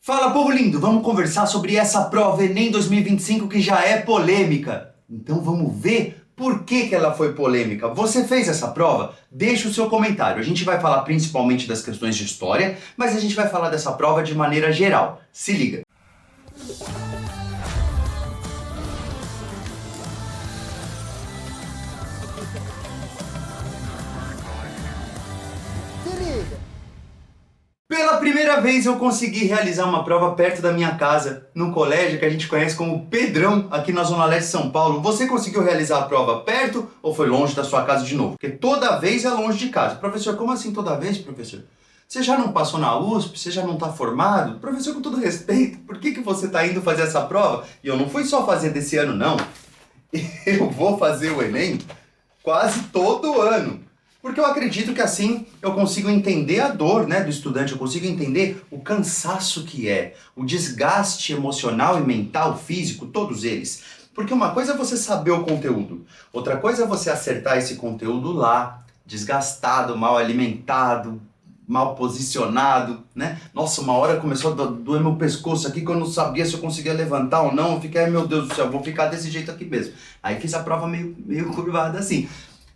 Fala, povo lindo! Vamos conversar sobre essa prova Enem 2025 que já é polêmica. Então vamos ver por que ela foi polêmica. Você fez essa prova? Deixa o seu comentário. A gente vai falar principalmente das questões de história, mas a gente vai falar dessa prova de maneira geral. Se liga! Pela primeira vez eu consegui realizar uma prova perto da minha casa, num colégio que a gente conhece como Pedrão, aqui na Zona Leste de São Paulo. Você conseguiu realizar a prova perto ou foi longe da sua casa de novo? Porque toda vez é longe de casa. Professor, como assim toda vez, professor? Você já não passou na USP? Você já não está formado? Professor, com todo respeito, por que você está indo fazer essa prova? E eu não fui só fazer desse ano, não. Eu vou fazer o Enem quase todo ano. Porque eu acredito que assim eu consigo entender a dor, do estudante, eu consigo entender o cansaço que é, o desgaste emocional e mental, físico, todos eles. Porque uma coisa é você saber o conteúdo, outra coisa é você acertar esse conteúdo lá, desgastado, mal alimentado, mal posicionado, Nossa, uma hora começou a doer meu pescoço aqui que eu não sabia se eu conseguia levantar ou não, eu fiquei, ai meu Deus do céu, vou ficar desse jeito aqui mesmo. Aí fiz a prova meio curvada assim.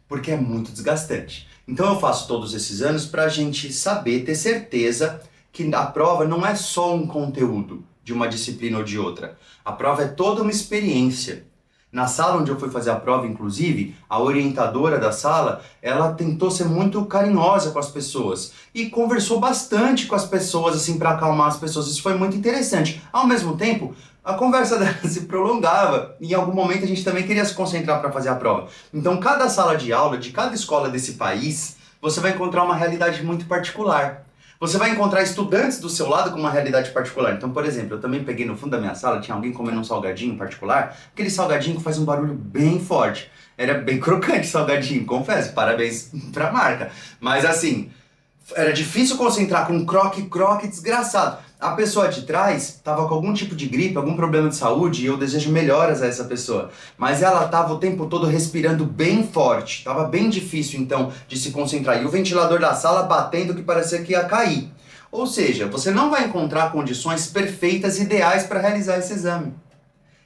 Porque é muito desgastante. Então eu faço todos esses anos para a gente saber, ter certeza que a prova não é só um conteúdo de uma disciplina ou de outra. A prova é toda uma experiência. Na sala onde eu fui fazer a prova, inclusive, a orientadora da sala, ela tentou ser muito carinhosa com as pessoas e conversou bastante com as pessoas, assim, para acalmar as pessoas. Isso foi muito interessante. Ao mesmo tempo, a conversa dela se prolongava e em algum momento a gente também queria se concentrar para fazer a prova. Então, cada sala de aula de cada escola desse país, você vai encontrar uma realidade muito particular. Você vai encontrar estudantes do seu lado com uma realidade particular. Então, por exemplo, eu também peguei no fundo da minha sala, tinha alguém comendo um salgadinho particular, aquele salgadinho que faz um barulho bem forte. Era bem crocante o salgadinho, confesso, parabéns pra marca. Mas assim, era difícil concentrar com um croque desgraçado. A pessoa de trás estava com algum tipo de gripe, algum problema de saúde, e eu desejo melhoras a essa pessoa. Mas ela estava o tempo todo respirando bem forte. Estava bem difícil, então, de se concentrar. E o ventilador da sala batendo que parecia que ia cair. Ou seja, você não vai encontrar condições perfeitas, ideais para realizar esse exame.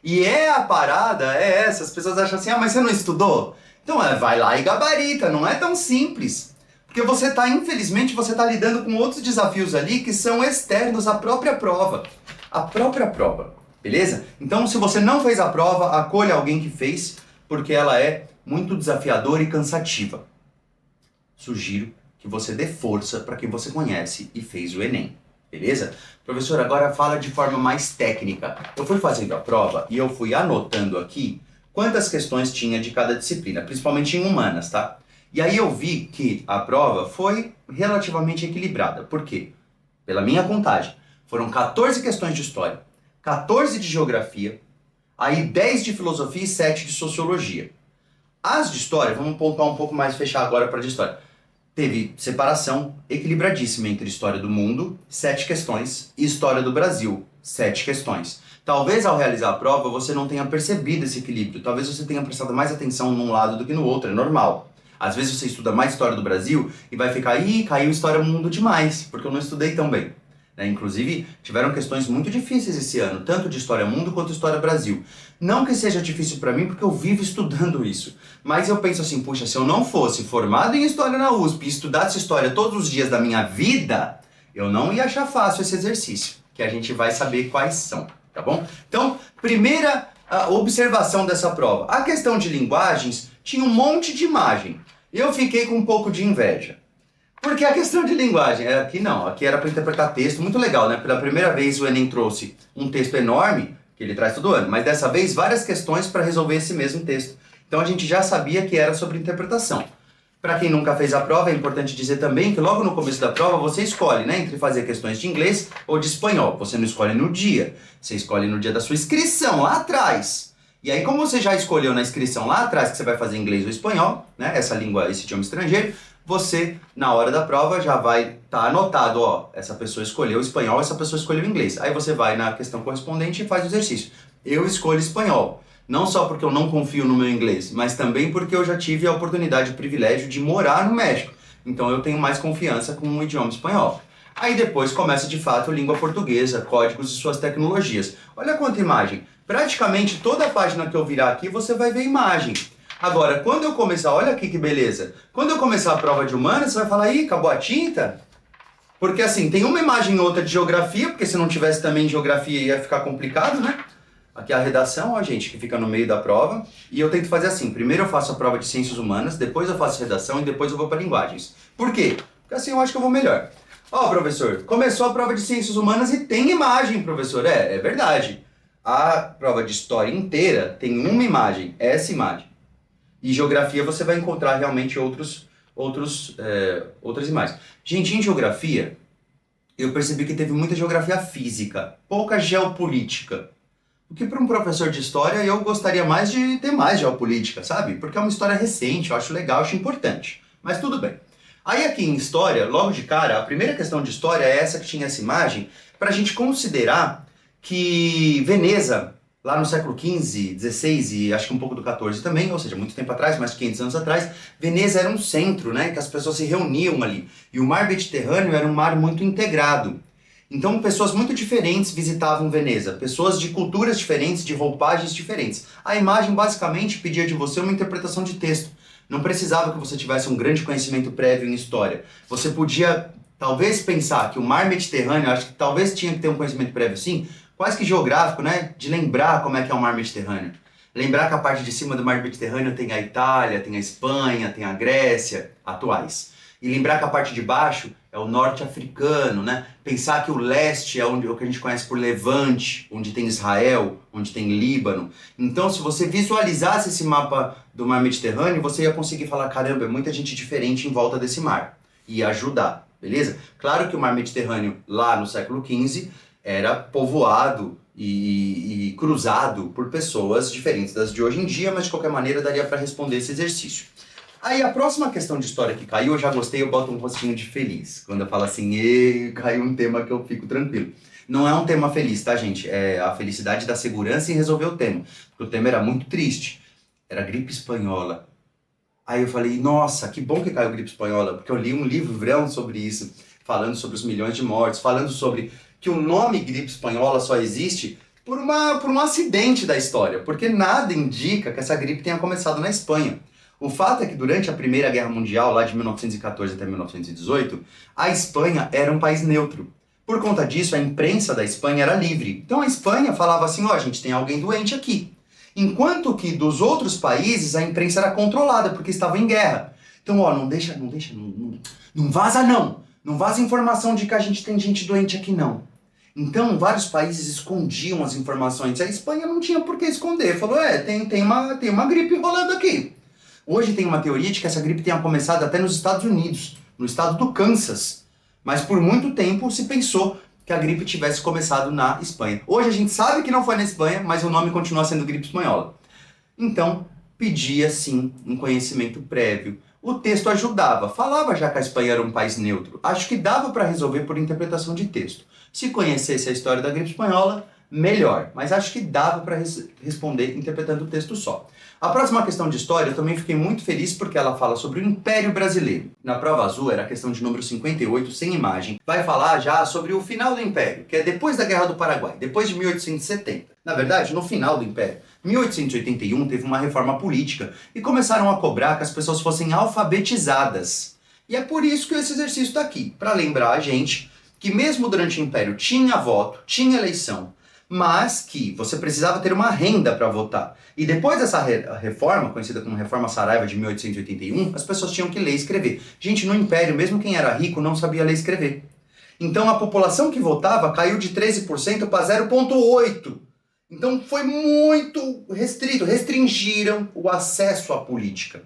E a parada é essa. As pessoas acham assim, mas você não estudou? Então, vai lá e gabarita. Não é tão simples. Porque infelizmente, você está lidando com outros desafios ali que são externos à própria prova. A própria prova, beleza? Então, se você não fez a prova, acolha alguém que fez, porque ela é muito desafiadora e cansativa. Sugiro que você dê força para quem você conhece e fez o Enem, beleza? Professor, agora fala de forma mais técnica. Eu fui fazendo a prova e eu fui anotando aqui quantas questões tinha de cada disciplina, principalmente em humanas, tá? E aí eu vi que a prova foi relativamente equilibrada. Por quê? Pela minha contagem, foram 14 questões de história, 14 de geografia, aí 10 de filosofia e 7 de sociologia. As de história, vamos pontuar um pouco mais, fechar agora para a de história. Teve separação equilibradíssima entre história do mundo, 7 questões, e história do Brasil, 7 questões. Talvez ao realizar a prova você não tenha percebido esse equilíbrio, talvez você tenha prestado mais atenção num lado do que no outro, é normal. Às vezes você estuda mais história do Brasil e vai ficar, caiu história do mundo demais, porque eu não estudei tão bem. Inclusive, tiveram questões muito difíceis esse ano, tanto de história mundo quanto história Brasil. Não que seja difícil para mim, porque eu vivo estudando isso. Mas eu penso assim, puxa, se eu não fosse formado em história na USP e estudasse história todos os dias da minha vida, eu não ia achar fácil esse exercício, que a gente vai saber quais são, tá bom? Então, primeira observação dessa prova. A questão de linguagens tinha um monte de imagem. Eu fiquei com um pouco de inveja. Porque a questão de linguagem, aqui era para interpretar texto, muito legal, Pela primeira vez o Enem trouxe um texto enorme, que ele traz todo ano, mas dessa vez várias questões para resolver esse mesmo texto. Então a gente já sabia que era sobre interpretação. Para quem nunca fez a prova, é importante dizer também que logo no começo da prova você escolhe, entre fazer questões de inglês ou de espanhol. Você não escolhe no dia, você escolhe no dia da sua inscrição, lá atrás. E aí, como você já escolheu na inscrição lá atrás que você vai fazer inglês ou espanhol, essa língua, esse idioma estrangeiro, você, na hora da prova, já vai estar anotado, essa pessoa escolheu o espanhol, essa pessoa escolheu o inglês. Aí você vai na questão correspondente e faz o exercício. Eu escolho espanhol. Não só porque eu não confio no meu inglês, mas também porque eu já tive a oportunidade e o privilégio de morar no México. Então eu tenho mais confiança com o idioma espanhol. Aí depois começa de fato língua portuguesa, códigos e suas tecnologias. Olha quanta imagem. Praticamente toda a página que eu virar aqui você vai ver imagem. Agora, quando eu começar, olha aqui que beleza. Quando eu começar a prova de humanas, você vai falar, ih, acabou a tinta? Porque assim, tem uma imagem e outra de geografia, porque se não tivesse também geografia ia ficar complicado, né? Aqui é a redação, ó, gente, que fica no meio da prova. E eu tento fazer assim, primeiro eu faço a prova de ciências humanas, depois eu faço redação e depois eu vou para linguagens. Por quê? Porque assim eu acho que eu vou melhor. Ó, professor, começou a prova de ciências humanas e tem imagem, professor. É verdade. A prova de história inteira tem uma imagem, essa imagem. E geografia você vai encontrar realmente outras imagens. Gente, em geografia, eu percebi que teve muita geografia física, pouca geopolítica. O que para um professor de história eu gostaria mais de ter mais geopolítica, sabe? Porque é uma história recente, eu acho legal, acho importante. Mas tudo bem. Aí aqui em história, logo de cara, a primeira questão de história é essa que tinha essa imagem, para a gente considerar que Veneza, lá no século XV, XVI e acho que um pouco do XIV também, ou seja, muito tempo atrás, mais de 500 anos atrás, Veneza era um centro, né, que as pessoas se reuniam ali. E o mar Mediterrâneo era um mar muito integrado. Então, pessoas muito diferentes visitavam Veneza, pessoas de culturas diferentes, de roupagens diferentes. A imagem, basicamente, pedia de você uma interpretação de texto. Não precisava que você tivesse um grande conhecimento prévio em história. Você podia, talvez, pensar que o mar Mediterrâneo, acho que talvez tinha que ter um conhecimento prévio, sim, quase que geográfico, né? De lembrar como é que é o mar Mediterrâneo. Lembrar que a parte de cima do mar Mediterrâneo tem a Itália, tem a Espanha, tem a Grécia, atuais. E lembrar que a parte de baixo é o norte africano, né? Pensar que o leste é o que a gente conhece por Levante, onde tem Israel, onde tem Líbano. Então, se você visualizasse esse mapa do mar Mediterrâneo, você ia conseguir falar, caramba, é muita gente diferente em volta desse mar. E ajudar, beleza? Claro que o mar Mediterrâneo, lá no século XV, era povoado e cruzado por pessoas diferentes das de hoje em dia, mas de qualquer maneira daria para responder esse exercício. Aí a próxima questão de história que caiu, eu já gostei, eu boto um rostinho de feliz. Quando eu falo assim, caiu um tema que eu fico tranquilo. Não é um tema feliz, tá, gente? É a felicidade da segurança em resolver o tema. Porque o tema era muito triste. Era gripe espanhola. Aí eu falei, nossa, que bom que caiu gripe espanhola, porque eu li um livrão sobre isso, falando sobre os milhões de mortes, falando sobre que o nome gripe espanhola só existe por um acidente da história, porque nada indica que essa gripe tenha começado na Espanha. O fato é que durante a Primeira Guerra Mundial, lá de 1914 até 1918, a Espanha era um país neutro. Por conta disso, a imprensa da Espanha era livre. Então a Espanha falava assim, ó, gente, tem alguém doente aqui. Enquanto que dos outros países a imprensa era controlada, porque estava em guerra. Então, ó, não vaza não. Não vaza informação de que a gente tem gente doente aqui não. Então, vários países escondiam as informações. A Espanha não tinha por que esconder. Falou, tem uma gripe rolando aqui. Hoje tem uma teoria de que essa gripe tenha começado até nos Estados Unidos, no estado do Kansas. Mas por muito tempo se pensou que a gripe tivesse começado na Espanha. Hoje a gente sabe que não foi na Espanha, mas o nome continua sendo gripe espanhola. Então, pedia sim um conhecimento prévio. O texto ajudava, falava já que a Espanha era um país neutro. Acho que dava para resolver por interpretação de texto. Se conhecesse a história da gripe espanhola, melhor. Mas acho que dava para responder interpretando o texto só. A próxima questão de história eu também fiquei muito feliz porque ela fala sobre o Império Brasileiro. Na prova azul era a questão de número 58, sem imagem. Vai falar já sobre o final do Império, que é depois da Guerra do Paraguai, depois de 1870. Na verdade, no final do Império. 1881 teve uma reforma política e começaram a cobrar que as pessoas fossem alfabetizadas. E é por isso que esse exercício está aqui, para lembrar a gente que mesmo durante o Império tinha voto, tinha eleição, mas que você precisava ter uma renda para votar. E depois dessa reforma, conhecida como Reforma Saraiva de 1881, as pessoas tinham que ler e escrever. Gente, no Império, mesmo quem era rico não sabia ler e escrever. Então a população que votava caiu de 13% para 0,8%. Então foi muito restrito, restringiram o acesso à política.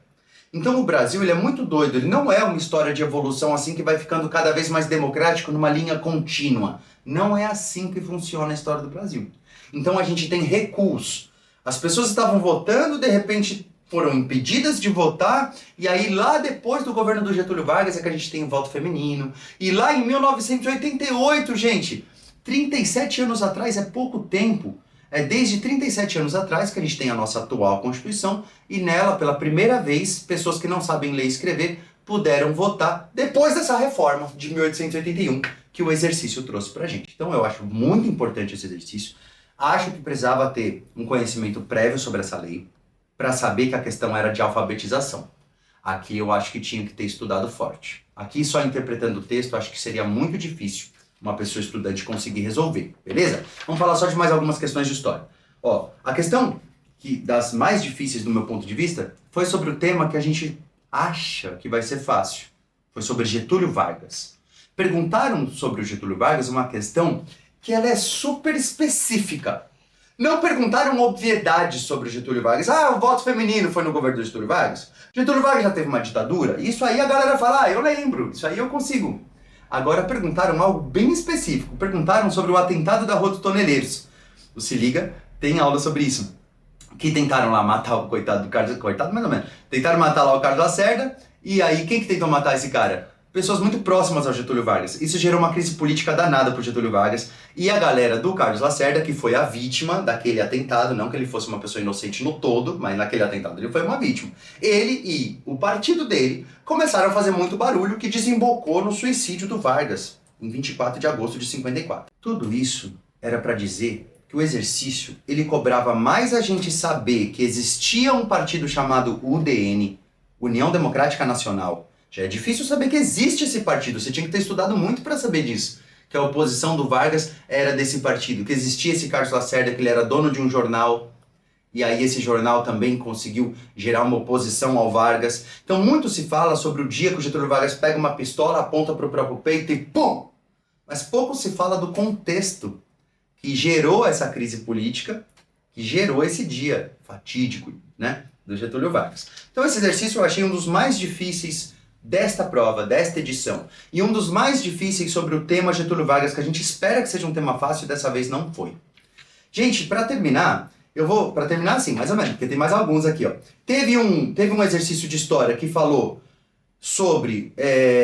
Então o Brasil ele é muito doido, ele não é uma história de evolução assim que vai ficando cada vez mais democrático numa linha contínua. Não é assim que funciona a história do Brasil. Então a gente tem recuos. As pessoas estavam votando, de repente foram impedidas de votar, e aí lá depois do governo do Getúlio Vargas é que a gente tem o voto feminino. E lá em 1988, gente, 37 anos atrás é pouco tempo. É desde 37 anos atrás que a gente tem a nossa atual Constituição e nela, pela primeira vez, pessoas que não sabem ler e escrever puderam votar depois dessa reforma de 1881, que o exercício trouxe pra gente. Então eu acho muito importante esse exercício. Acho que precisava ter um conhecimento prévio sobre essa lei para saber que a questão era de alfabetização. Aqui eu acho que tinha que ter estudado forte. Aqui só interpretando o texto, acho que seria muito difícil uma pessoa estudante conseguir resolver, beleza? Vamos falar só de mais algumas questões de história. Ó, a questão das mais difíceis do meu ponto de vista foi sobre o tema que a gente acha que vai ser fácil. Foi sobre Getúlio Vargas. Perguntaram sobre o Getúlio Vargas uma questão que ela é super específica. Não perguntaram obviedades sobre o Getúlio Vargas. Ah, o voto feminino foi no governo do Getúlio Vargas? Getúlio Vargas já teve uma ditadura? Isso aí a galera fala, eu lembro, isso aí eu consigo. Agora perguntaram algo bem específico. Perguntaram sobre o atentado da Rua dos Toneleiros. Se liga, tem aula sobre isso. Que tentaram lá matar o coitado do Carlos... Coitado mais ou menos. Tentaram matar lá o Carlos Lacerda. E aí, quem que tentou matar esse cara? Pessoas muito próximas ao Getúlio Vargas. Isso gerou uma crise política danada pro Getúlio Vargas. E a galera do Carlos Lacerda, que foi a vítima daquele atentado, não que ele fosse uma pessoa inocente no todo, mas naquele atentado ele foi uma vítima. Ele e o partido dele começaram a fazer muito barulho, que desembocou no suicídio do Vargas, em 24 de agosto de 54. Tudo isso era para dizer que o exercício, ele cobrava mais a gente saber que existia um partido chamado UDN, União Democrática Nacional. Já é difícil saber que existe esse partido, você tinha que ter estudado muito para saber disso. Que a oposição do Vargas era desse partido, que existia esse Carlos Lacerda, que ele era dono de um jornal, e aí esse jornal também conseguiu gerar uma oposição ao Vargas. Então muito se fala sobre o dia que o Getúlio Vargas pega uma pistola, aponta para o próprio peito e pum! Mas pouco se fala do contexto que gerou essa crise política, que gerou esse dia fatídico, né, do Getúlio Vargas. Então esse exercício eu achei um dos mais difíceis desta prova, desta edição. E um dos mais difíceis sobre o tema Getúlio Vargas, que a gente espera que seja um tema fácil e dessa vez não foi. Gente, para terminar, para terminar assim, mais ou menos, porque tem mais alguns aqui, ó. Teve um exercício de história que falou sobre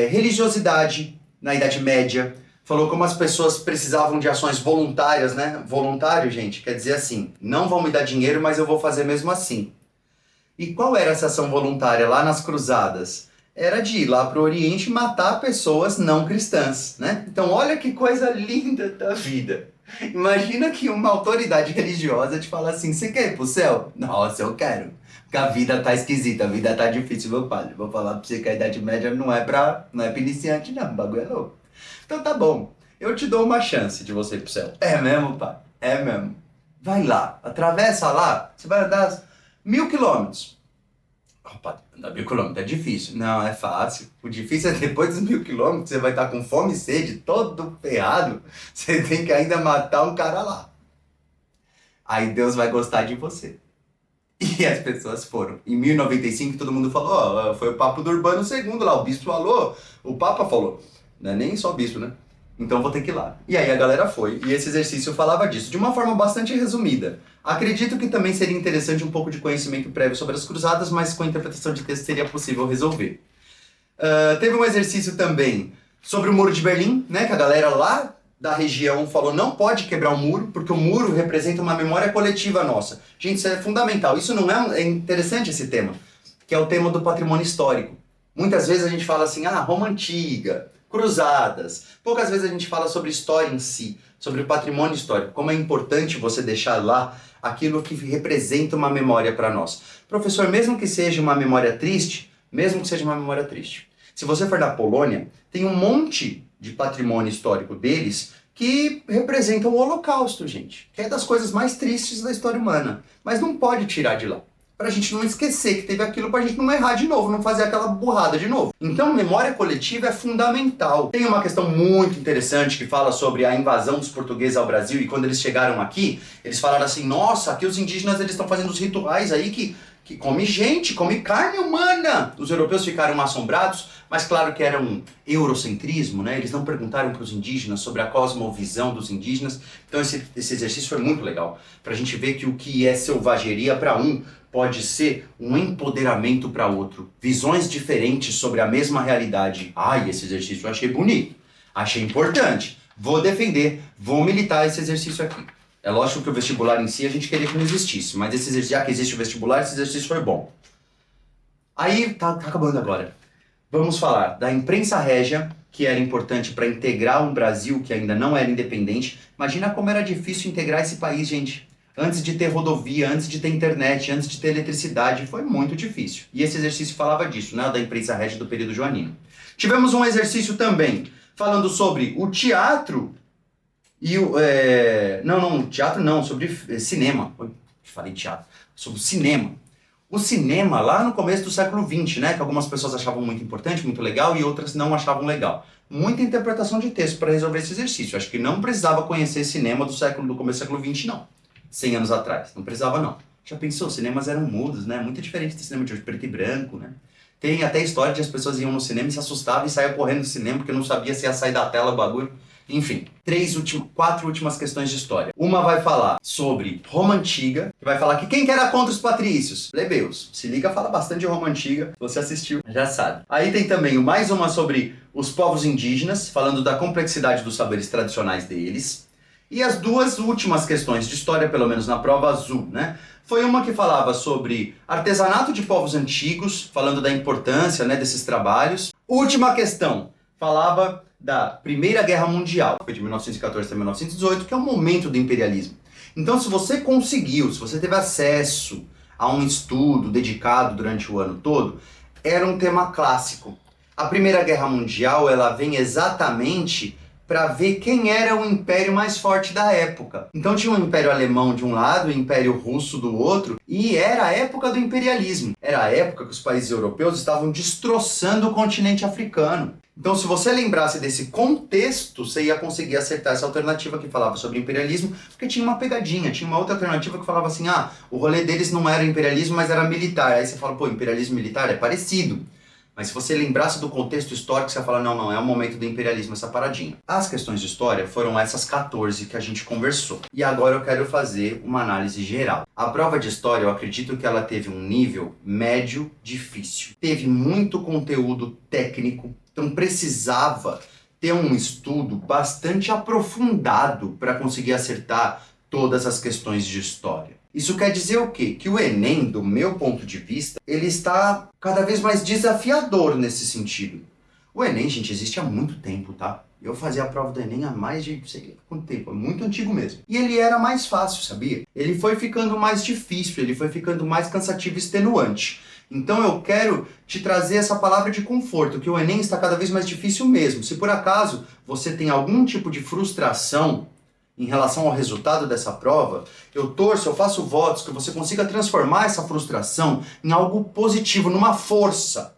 religiosidade na Idade Média, falou como as pessoas precisavam de ações voluntárias, né? Voluntário, gente, quer dizer assim, não vão me dar dinheiro, mas eu vou fazer mesmo assim. E qual era essa ação voluntária lá nas cruzadas? Era de ir lá para o Oriente e matar pessoas não cristãs, né? Então olha que coisa linda da vida. Imagina que uma autoridade religiosa te fala assim, você quer ir pro céu? Nossa, eu quero. Porque a vida tá esquisita, a vida tá difícil, meu padre. Vou falar pra você que a Idade Média não é pra iniciante não, o bagulho é louco. Então tá bom, eu te dou uma chance de você ir pro céu. É mesmo, pai? É mesmo. Vai lá, atravessa lá, você vai andar 1000 quilômetros. Opa, andar 1000 quilômetros é difícil. Não, é fácil. O difícil é depois dos 1000 quilômetros, você vai estar com fome e sede, todo ferrado. Você tem que ainda matar um cara lá. Aí Deus vai gostar de você. E as pessoas foram. Em 1095 todo mundo falou, foi o papo do Urbano II lá, o bispo falou, o papa falou. Não é nem só o bispo, né? Então vou ter que ir lá. E aí a galera foi, e esse exercício falava disso, de uma forma bastante resumida. Acredito que também seria interessante um pouco de conhecimento prévio sobre as cruzadas, mas com a interpretação de texto seria possível resolver. Teve um exercício também sobre o Muro de Berlim, né, que a galera lá da região falou não pode quebrar o muro, porque o muro representa uma memória coletiva nossa. Gente, isso é fundamental. Isso não é interessante esse tema, que é o tema do patrimônio histórico. Muitas vezes a gente fala assim, Roma Antiga, cruzadas. Poucas vezes a gente fala sobre história em si, sobre o patrimônio histórico, como é importante você deixar lá aquilo que representa uma memória para nós. Professor, mesmo que seja uma memória triste, se você for na Polônia, tem um monte de patrimônio histórico deles que representam o Holocausto, gente, que é das coisas mais tristes da história humana, mas não pode tirar de lá. Pra gente não esquecer que teve aquilo, pra gente não errar de novo, não fazer aquela burrada de novo. Então, memória coletiva é fundamental. Tem uma questão muito interessante que fala sobre a invasão dos portugueses ao Brasil, e quando eles chegaram aqui, eles falaram assim, nossa, aqui os indígenas eles estão fazendo os rituais aí que come gente, come carne humana. Os europeus ficaram assombrados, mas claro que era um eurocentrismo, né? Eles não perguntaram para os indígenas sobre a cosmovisão dos indígenas. Então esse exercício foi muito legal, pra gente ver que o que é selvageria para um pode ser um empoderamento para outro. Visões diferentes sobre a mesma realidade. Esse exercício eu achei bonito, achei importante. Vou defender, vou militar esse exercício aqui. É lógico que o vestibular em si a gente queria que não existisse, mas esse exercício, já que existe o vestibular, esse exercício foi bom. Aí, tá acabando agora. Vamos falar da imprensa régia que era importante para integrar um Brasil que ainda não era independente. Imagina como era difícil integrar esse país, gente. Antes de ter rodovia, antes de ter internet, antes de ter eletricidade, foi muito difícil. E esse exercício falava disso, né, da imprensa régia do período joanino. Tivemos um exercício também falando sobre o teatro e o... teatro não, sobre cinema. Falei teatro. Sobre o cinema. O cinema lá no começo do século XX, né, que algumas pessoas achavam muito importante, muito legal, e outras não achavam legal. Muita interpretação de texto para resolver esse exercício. Acho que não precisava conhecer cinema do começo do século XX, não. 100 anos atrás. Não precisava, não. Já pensou? Os cinemas eram mudos, né? Muito diferente do cinema de hoje, preto e branco, né? Tem até história de as pessoas iam no cinema e se assustavam e saiam correndo do cinema porque não sabia se ia sair da tela o bagulho. Enfim, 4 últimas questões de história. Uma vai falar sobre Roma Antiga, que vai falar que quem que era contra os patrícios? Plebeus. Se liga, fala bastante de Roma Antiga. Se você assistiu, já sabe. Aí tem também mais uma sobre os povos indígenas, falando da complexidade dos saberes tradicionais deles. E as 2 últimas questões de história, pelo menos na prova azul, né? Foi uma que falava sobre artesanato de povos antigos, falando da importância, né, desses trabalhos. Última questão, falava da Primeira Guerra Mundial, foi de 1914 até 1918, que é o momento do imperialismo. Então, se você teve acesso a um estudo dedicado durante o ano todo, era um tema clássico. A Primeira Guerra Mundial, ela vem exatamente para ver quem era o império mais forte da época. Então tinha o Império Alemão de um lado, o Império Russo do outro, e era a época do imperialismo. Era a época que os países europeus estavam destroçando o continente africano. Então, se você lembrasse desse contexto, você ia conseguir acertar essa alternativa que falava sobre imperialismo, porque tinha uma pegadinha, tinha uma outra alternativa que falava assim, o rolê deles não era imperialismo, mas era militar. Aí você fala, pô, imperialismo militar é parecido. Mas se você lembrasse do contexto histórico, você ia falar, não, é o momento do imperialismo, essa paradinha. As questões de história foram essas 14 que a gente conversou. E agora eu quero fazer uma análise geral. A prova de história, eu acredito que ela teve um nível médio difícil. Teve muito conteúdo técnico, então precisava ter um estudo bastante aprofundado para conseguir acertar todas as questões de história. Isso quer dizer o quê? Que o Enem, do meu ponto de vista, ele está cada vez mais desafiador nesse sentido. O Enem, gente, existe há muito tempo, tá? Eu fazia a prova do Enem há mais de, sei lá quanto tempo, é muito antigo mesmo. E ele era mais fácil, sabia? Ele foi ficando mais difícil, ele foi ficando mais cansativo e extenuante. Então eu quero te trazer essa palavra de conforto, que o Enem está cada vez mais difícil mesmo. Se por acaso você tem algum tipo de frustração em relação ao resultado dessa prova, eu faço votos que você consiga transformar essa frustração em algo positivo, numa força.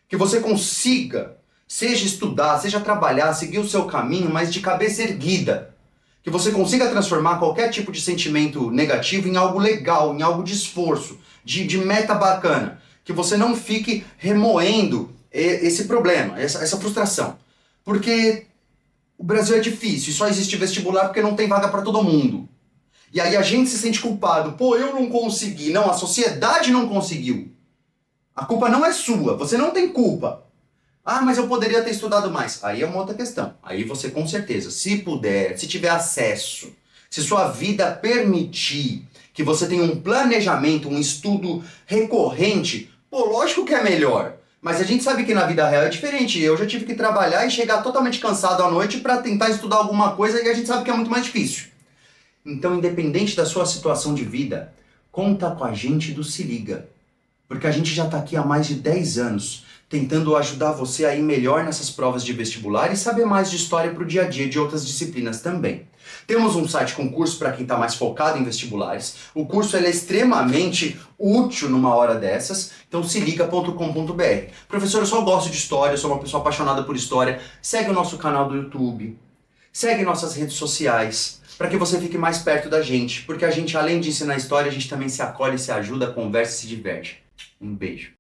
Que você consiga, seja estudar, seja trabalhar, seguir o seu caminho, mas de cabeça erguida. Que você consiga transformar qualquer tipo de sentimento negativo em algo legal, em algo de esforço, de meta bacana. Que você não fique remoendo esse problema, essa frustração. Porque o Brasil é difícil e só existe vestibular porque não tem vaga para todo mundo. E aí a gente se sente culpado. Pô, eu não consegui. Não, a sociedade não conseguiu. A culpa não é sua, você não tem culpa. Mas eu poderia ter estudado mais. Aí é uma outra questão. Aí você com certeza, se puder, se tiver acesso, se sua vida permitir que você tenha um planejamento, um estudo recorrente, pô, lógico que é melhor. Mas a gente sabe que na vida real é diferente. Eu já tive que trabalhar e chegar totalmente cansado à noite para tentar estudar alguma coisa e a gente sabe que é muito mais difícil. Então, independente da sua situação de vida, conta com a gente do Se Liga. Porque a gente já está aqui há mais de 10 anos tentando ajudar você a ir melhor nessas provas de vestibular e saber mais de história para o dia a dia de outras disciplinas também. Temos um site com curso para quem está mais focado em vestibulares. O curso é extremamente útil numa hora dessas, então seliga.com.br. Professor, eu só gosto de história, eu sou uma pessoa apaixonada por história. Segue o nosso canal do YouTube, segue nossas redes sociais, para que você fique mais perto da gente. Porque a gente, além de ensinar história, a gente também se acolhe, se ajuda, conversa e se diverte. Um beijo.